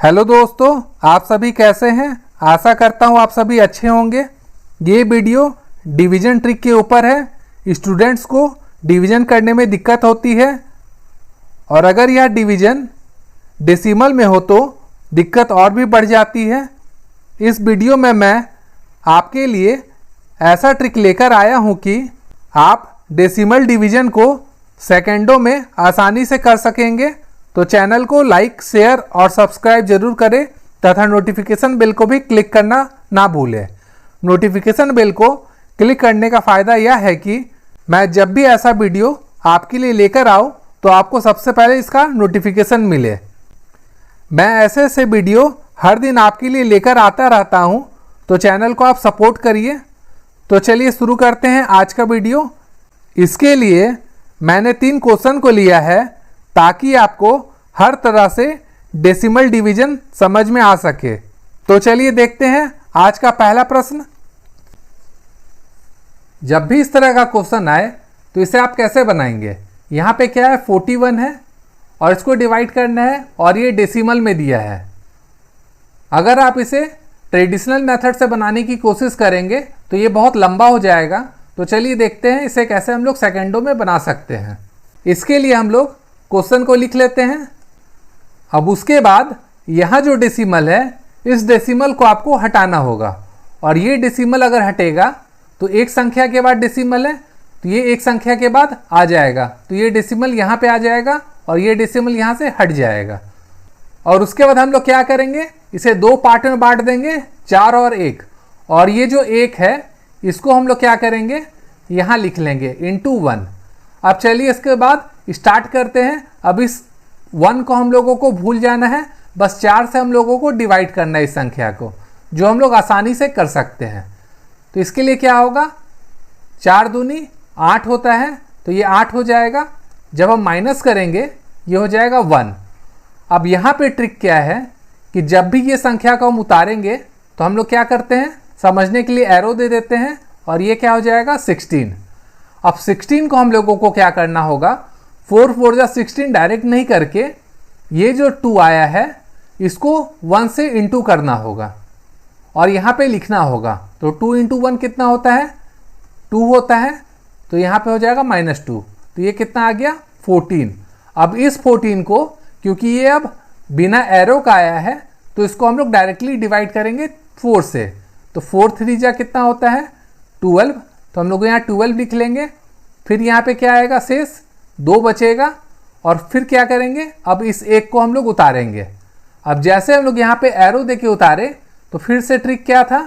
Hello दोस्तों, आप सभी कैसे हैं। आशा करता हूं आप सभी अच्छे होंगे। ये वीडियो डिवीज़न ट्रिक के ऊपर है। स्टूडेंट्स को डिवीज़न करने में दिक्कत होती है और अगर यह डिवीज़न डेसिमल में हो तो दिक्कत और भी बढ़ जाती है। इस वीडियो में मैं आपके लिए ऐसा ट्रिक लेकर आया हूं कि आप डेसिमल डिवीज़न को सेकेंडों में आसानी से कर सकेंगे। तो चैनल को लाइक, शेयर और सब्सक्राइब जरूर करें तथा नोटिफिकेशन बेल को भी क्लिक करना ना भूलें। नोटिफिकेशन बेल को क्लिक करने का फ़ायदा यह है कि मैं जब भी ऐसा वीडियो आपके लिए लेकर आऊँ तो आपको सबसे पहले इसका नोटिफिकेशन मिले। मैं ऐसे ऐसे वीडियो हर दिन आपके लिए लेकर आता रहता हूँ, तो चैनल को आप सपोर्ट करिए। तो चलिए शुरू करते हैं आज का वीडियो। इसके लिए मैंने 3 क्वेश्चन को लिया है ताकि आपको हर तरह से डेसिमल डिवीज़न समझ में आ सके। तो चलिए देखते हैं आज का पहला प्रश्न। जब भी इस तरह का क्वेश्चन आए तो इसे आप कैसे बनाएंगे। यहाँ पे क्या है, 41 है और इसको डिवाइड करना है और ये डेसिमल में दिया है। अगर आप इसे ट्रेडिशनल मेथड से बनाने की कोशिश करेंगे तो ये बहुत लंबा हो जाएगा। तो चलिए देखते हैं इसे कैसे हम लोग सेकेंडों में बना सकते हैं। इसके लिए हम लोग क्वेश्चन को लिख लेते हैं। अब उसके बाद यहाँ जो डेसिमल है, इस डेसिमल को आपको हटाना होगा और ये डेसिमल अगर हटेगा तो एक संख्या के बाद डेसिमल है तो ये एक संख्या के बाद आ जाएगा, तो ये डेसिमल यहाँ पे आ जाएगा और ये डेसिमल यहाँ से हट जाएगा। और उसके बाद हम लोग क्या करेंगे, इसे 2 पार्ट में बांट देंगे, 4 और 1। और ये जो 1 है इसको हम लोग क्या करेंगे, यहाँ लिख लेंगे इंटू 1। अब चलिए इसके बाद स्टार्ट करते हैं। अब इस 1 को हम लोगों को भूल जाना है, बस 4 से हम लोगों को डिवाइड करना है इस संख्या को, जो हम लोग आसानी से कर सकते हैं। तो इसके लिए क्या होगा, 4 दूनी 8 होता है, तो ये 8 हो जाएगा। जब हम माइनस करेंगे ये हो जाएगा 1। अब यहाँ पे ट्रिक क्या है कि जब भी ये संख्या को हम उतारेंगे तो हम लोग क्या करते हैं, समझने के लिए एरो दे देते हैं और ये क्या हो जाएगा 16। अब 16 को हम लोगों को क्या करना होगा, 4 4 जा 16 डायरेक्ट नहीं करके ये जो 2 आया है इसको 1 से इंटू करना होगा और यहाँ पे लिखना होगा। तो 2 इंटू 1 कितना होता है, 2 होता है, तो यहाँ पे हो जाएगा -2। तो ये कितना आ गया 14। अब इस 14 को, क्योंकि ये अब बिना एरो का आया है, तो इसको हम लोग डायरेक्टली डिवाइड करेंगे 4 से। तो 4 3 जा कितना होता है 12, तो हम लोग यहाँ 12 लिख लेंगे। फिर यहाँ पे क्या आएगा, शेष 2 बचेगा और फिर क्या करेंगे, अब इस 1 को हम लोग उतारेंगे। अब जैसे हम लोग यहाँ पे एरो देके उतारे तो फिर से ट्रिक क्या था,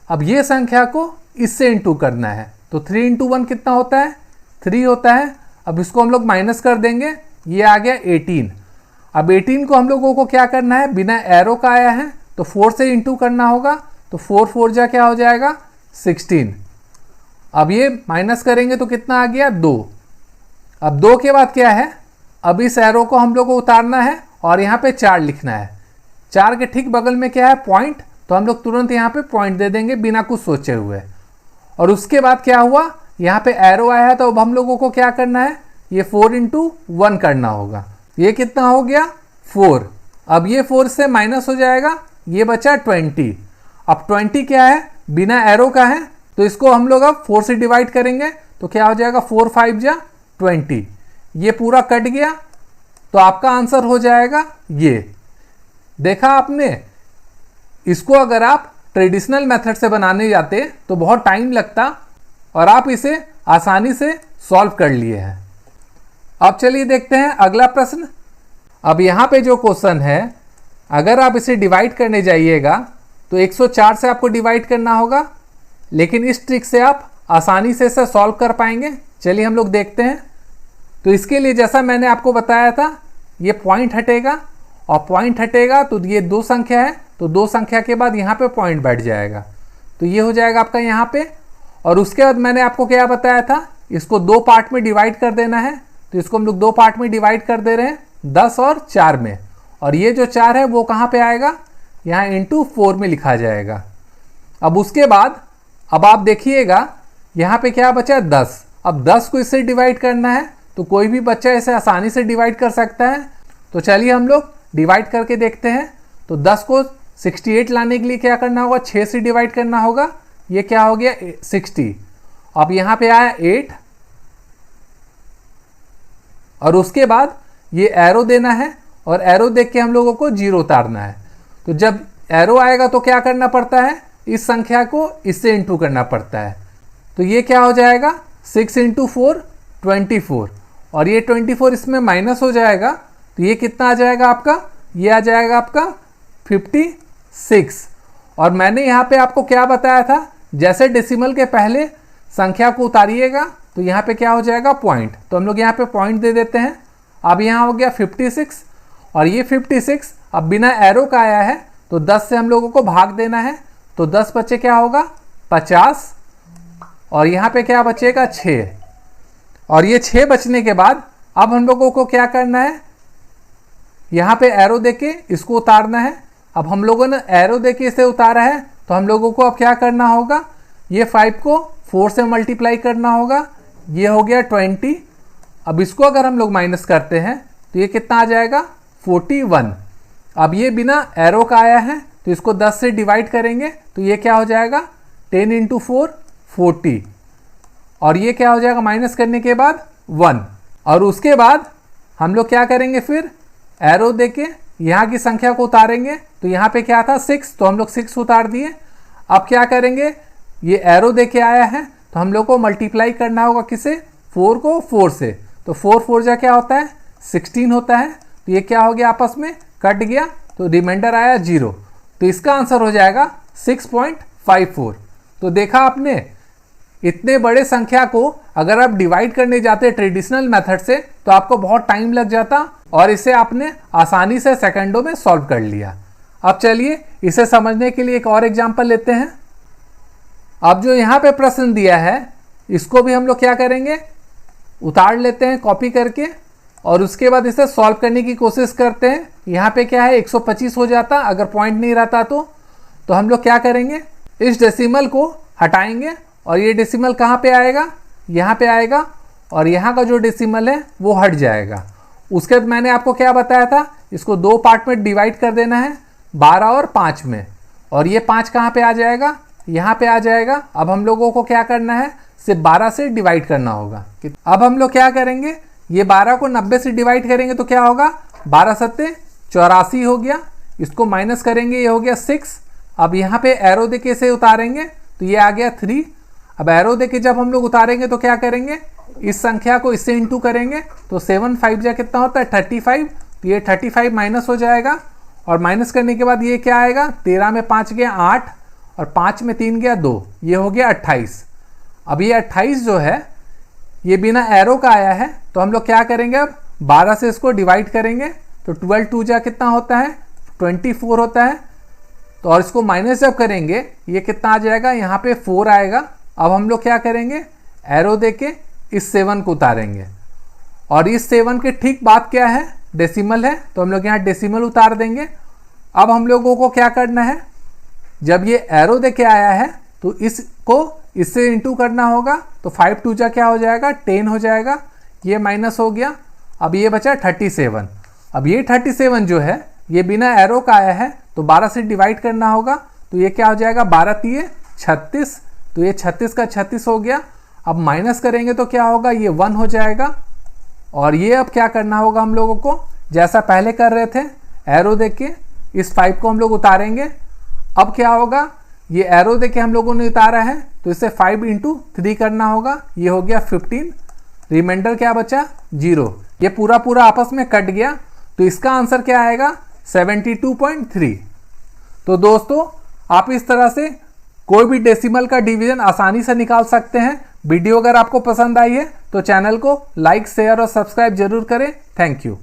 अब ये संख्या को इससे इंटू करना है। तो 3 इंटू 1 कितना होता है, 3 होता है। अब इसको हम लोग माइनस कर देंगे, ये आ गया 18। अब 18 को हम लोगों को क्या करना है, बिना एरो का आया है तो 4 से इंटू करना होगा। तो 4 4 जा क्या हो जाएगा 16। अब ये माइनस करेंगे तो कितना आ गया 2। अब 2 के बाद क्या है, अब इस एरो को हम लोग को उतारना है और यहाँ पे 4 लिखना है। 4 के ठीक बगल में क्या है, पॉइंट, तो हम लोग तुरंत यहाँ पे पॉइंट दे देंगे बिना कुछ सोचे हुए। और उसके बाद क्या हुआ, यहाँ पे एरो आया है तो अब हम लोगों को क्या करना है, ये 4 इंटू 1 करना होगा। ये कितना हो गया 4। अब ये 4 से माइनस हो जाएगा, ये बचा 20। अब 20 क्या है, बिना एरो का है, तो इसको हम लोग अब 4 से डिवाइड करेंगे। तो क्या हो जाएगा 4 5 जा 20। ये पूरा कट गया, तो आपका आंसर हो जाएगा ये। देखा आपने, इसको अगर आप ट्रेडिशनल मेथड से बनाने जाते तो बहुत टाइम लगता और आप इसे आसानी से सॉल्व कर लिए हैं। अब चलिए देखते हैं अगला प्रश्न। अब यहाँ पे जो क्वेश्चन है, अगर आप इसे डिवाइड करने जाइएगा तो 104 से आपको डिवाइड करना होगा, लेकिन इस ट्रिक से आप आसानी से इसे सॉल्व कर पाएंगे। चलिए हम लोग देखते हैं। तो इसके लिए जैसा मैंने आपको बताया था, ये पॉइंट हटेगा और पॉइंट हटेगा तो ये 2 संख्या है, तो 2 संख्या के बाद यहाँ पे पॉइंट बैठ जाएगा, तो ये हो जाएगा आपका यहाँ पे। और उसके बाद मैंने आपको क्या बताया था, इसको 2 पार्ट में डिवाइड कर देना है। तो इसको हम लोग 2 पार्ट में डिवाइड कर दे रहे हैं, 10 और 4 में। और ये जो 4 है वो कहाँ पे आएगा, यहाँ इंटू 4 में लिखा जाएगा। अब उसके बाद अब आप देखिएगा यहाँ पे क्या बचा 10। अब 10 को इससे डिवाइड करना है, तो कोई भी बच्चा इसे आसानी से डिवाइड कर सकता है। तो चलिए हम लोग डिवाइड करके देखते हैं। तो 10 को 68 लाने के लिए क्या करना होगा, 6 से डिवाइड करना होगा। ये क्या हो गया 60। अब यहाँ पे आया 8 और उसके बाद ये एरो देना है और एरो देख के हम लोगों को 0 उतारना है। तो जब एरो आएगा तो क्या करना पड़ता है, इस संख्या को इससे इंटू करना पड़ता है। तो ये क्या हो जाएगा 6 × 4 24 और ये 24 इसमें माइनस हो जाएगा। तो ये कितना आ जाएगा आपका, ये आ जाएगा आपका 56। और मैंने यहाँ पे आपको क्या बताया था, जैसे डेसिमल के पहले संख्या को उतारिएगा तो यहाँ पे क्या हो जाएगा पॉइंट। तो हम लोग यहाँ पे पॉइंट दे देते हैं। अब यहाँ हो गया 56 और ये 56 अब बिना एरो का आया है तो 10 से हम लोगों को भाग देना है। तो 10 बचे क्या होगा 50 और यहाँ पे क्या बचेगा 6। और ये 6 बचने के बाद अब हम लोगों को क्या करना है, यहाँ पे एरो देके इसको उतारना है। अब हम लोगों ने एरो देके इसे उतारा है तो हम लोगों को अब क्या करना होगा, ये 5 को 4 से मल्टीप्लाई करना होगा। ये हो गया 20। अब इसको अगर हम लोग माइनस करते हैं तो ये कितना आ जाएगा 41। अब ये बिना एरो का आया है तो इसको 10 से डिवाइड करेंगे तो ये क्या हो जाएगा 10 × 4 40 और ये क्या हो जाएगा माइनस करने के बाद 1। और उसके बाद हम लोग क्या करेंगे, फिर एरो देके यहाँ की संख्या को उतारेंगे। तो यहाँ पे क्या था 6, तो हम लोग 6 उतार दिए। अब क्या करेंगे, ये एरो देके आया है तो हम लोग को मल्टीप्लाई करना होगा किसे, 4 को 4 से। तो 4 4 जा क्या होता है 16 होता है। तो ये क्या हो गया आपस में कट गया तो रिमाइंडर आया 0। तो इसका आंसर हो जाएगा 6.54। तो देखा आपने, इतने बड़े संख्या को अगर आप डिवाइड करने जाते ट्रेडिशनल मेथड से तो आपको बहुत टाइम लग जाता और इसे आपने आसानी से सेकंडों में सॉल्व कर लिया। अब चलिए इसे समझने के लिए एक और एग्जांपल लेते हैं। अब जो यहाँ पे प्रश्न दिया है इसको भी हम लोग क्या करेंगे, उतार लेते हैं कॉपी करके और उसके बाद इसे सॉल्व करने की कोशिश करते हैं। यहाँ पे क्या है 125 हो जाता अगर पॉइंट नहीं रहता तो हम लोग क्या करेंगे, इस डेसिमल को हटाएंगे और ये डेसिमल कहाँ पे आएगा, यहाँ पे आएगा और यहाँ का जो डेसिमल है वो हट जाएगा। उसके बाद मैंने आपको क्या बताया था, इसको 2 पार्ट में डिवाइड कर देना है 12 और 5 में। और ये 5 कहाँ पे आ जाएगा, यहाँ पे आ जाएगा। अब हम लोगों को क्या करना है, सिर्फ 12 से डिवाइड करना होगा। अब हम लोग क्या करेंगे, ये 12 को 90 से डिवाइड करेंगे तो क्या होगा 12 सत्ते 84 हो गया। इसको माइनस करेंगे, ये हो गया 6। अब यहाँ पे एरो देके इसे उतारेंगे तो ये आ गया 3। अब एरो देके जब हम लोग उतारेंगे तो क्या करेंगे, इस संख्या को इससे इंटू करेंगे तो 7 5 जा कितना होता है 35। तो ये 35 माइनस हो जाएगा और माइनस करने के बाद ये क्या आएगा, 13 में 5 गया 8 और 5 में 3 गया 2, ये हो गया 28। अब ये 28 जो है ये बिना एरो का आया है तो हम लोग क्या करेंगे, अब 12 से इसको डिवाइड करेंगे तो 12 2 जा कितना होता है 24 होता है। तो और इसको माइनस जब करेंगे ये कितना आ जाएगा, यहाँ पे 4 आएगा। अब हम लोग क्या करेंगे, एरो देके इस 7 को उतारेंगे और इस 7 के ठीक बाद क्या है, डेसिमल है तो हम लोग यहाँ डेसिमल उतार देंगे। अब हम लोगों को क्या करना है, जब ये एरो देके आया है तो इसको इससे इंटू करना होगा। तो 5 2 जा क्या हो जाएगा 10 हो जाएगा, ये माइनस हो गया। अब ये बचा 37। अब ये 37 जो है ये बिना एरो का आया है तो 12 से डिवाइड करना होगा। तो ये क्या हो जाएगा 12 3 36। तो ये 36 का 36 हो गया। अब माइनस करेंगे तो क्या होगा, ये 1 हो जाएगा। और ये अब क्या करना होगा हम लोगों को, जैसा पहले कर रहे थे एरो देख के इस 5 को हम लोग उतारेंगे। अब क्या होगा, ये एरो देके हम लोगों ने उतारा है तो इसे 5 × 3 करना होगा, ये हो गया 15। रिमाइंडर क्या बचा 0। ये पूरा पूरा आपस में कट गया तो इसका आंसर क्या आएगा 72.3। तो दोस्तों आप इस तरह से कोई भी डेसिमल का डिवीजन आसानी से निकाल सकते हैं। वीडियो अगर आपको पसंद आई है तो चैनल को लाइक शेयर और सब्सक्राइब जरूर करें। Thank you.